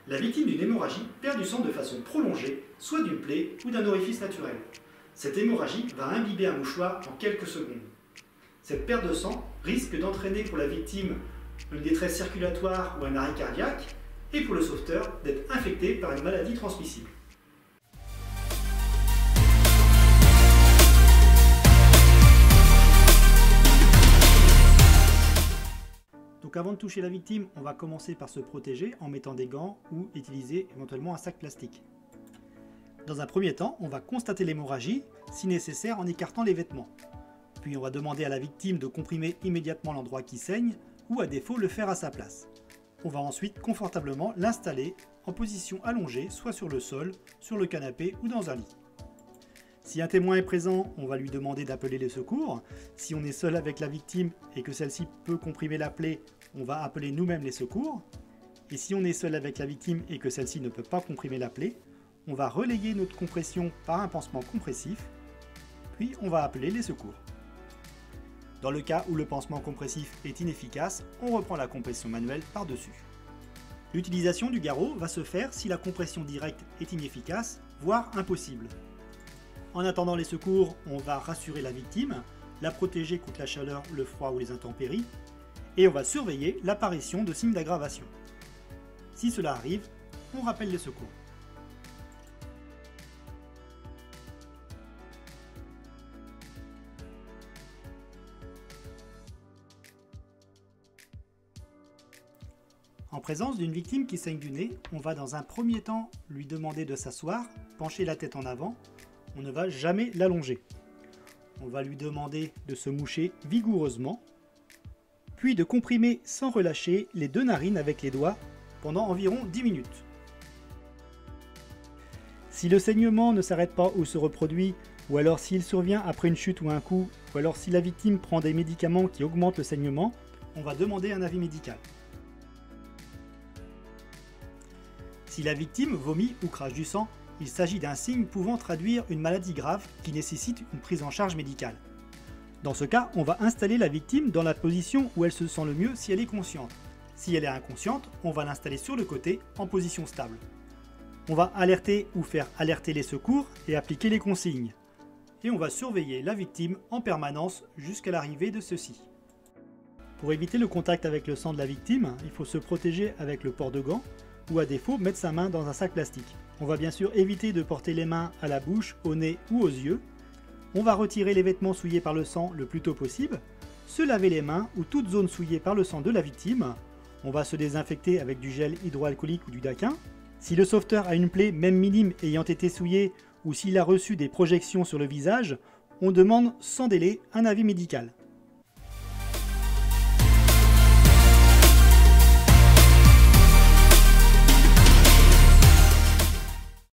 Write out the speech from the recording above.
La victime d'une hémorragie perd du sang de façon prolongée, soit d'une plaie ou d'un orifice naturel. Cette hémorragie va imbiber un mouchoir en quelques secondes. Cette perte de sang risque d'entraîner pour la victime une détresse circulatoire ou un arrêt cardiaque, et pour le sauveteur d'être infecté par une maladie transmissible. Donc avant de toucher la victime, on va commencer par se protéger en mettant des gants ou utiliser éventuellement un sac plastique. Dans un premier temps, on va constater l'hémorragie, si nécessaire en écartant les vêtements. Puis on va demander à la victime de comprimer immédiatement l'endroit qui saigne, ou à défaut le faire à sa place. On va ensuite confortablement l'installer en position allongée, soit sur le sol, sur le canapé ou dans un lit. Si un témoin est présent, on va lui demander d'appeler les secours. Si on est seul avec la victime et que celle-ci peut comprimer la plaie, on va appeler nous-mêmes les secours. Et si on est seul avec la victime et que celle-ci ne peut pas comprimer la plaie, on va relayer notre compression par un pansement compressif, puis on va appeler les secours. Dans le cas où le pansement compressif est inefficace, on reprend la compression manuelle par-dessus. L'utilisation du garrot va se faire si la compression directe est inefficace, voire impossible. En attendant les secours, on va rassurer la victime, la protéger contre la chaleur, le froid ou les intempéries, et on va surveiller l'apparition de signes d'aggravation. Si cela arrive, on rappelle les secours. En présence d'une victime qui saigne du nez, on va dans un premier temps lui demander de s'asseoir, pencher la tête en avant. On ne va jamais l'allonger. On va lui demander de se moucher vigoureusement, puis de comprimer sans relâcher les deux narines avec les doigts pendant environ 10 minutes. Si le saignement ne s'arrête pas ou se reproduit, ou alors s'il survient après une chute ou un coup, ou alors si la victime prend des médicaments qui augmentent le saignement, on va demander un avis médical. Si la victime vomit ou crache du sang, il s'agit d'un signe pouvant traduire une maladie grave qui nécessite une prise en charge médicale. Dans ce cas, on va installer la victime dans la position où elle se sent le mieux si elle est consciente. Si elle est inconsciente, on va l'installer sur le côté en position stable. On va alerter ou faire alerter les secours et appliquer les consignes. Et on va surveiller la victime en permanence jusqu'à l'arrivée de ceux-ci. Pour éviter le contact avec le sang de la victime, il faut se protéger avec le port de gants, ou à défaut mettre sa main dans un sac plastique. On va bien sûr éviter de porter les mains à la bouche, au nez ou aux yeux. On va retirer les vêtements souillés par le sang le plus tôt possible, se laver les mains ou toute zone souillée par le sang de la victime. On va se désinfecter avec du gel hydroalcoolique ou du daquin. Si le sauveteur a une plaie, même minime, ayant été souillée ou s'il a reçu des projections sur le visage, on demande sans délai un avis médical.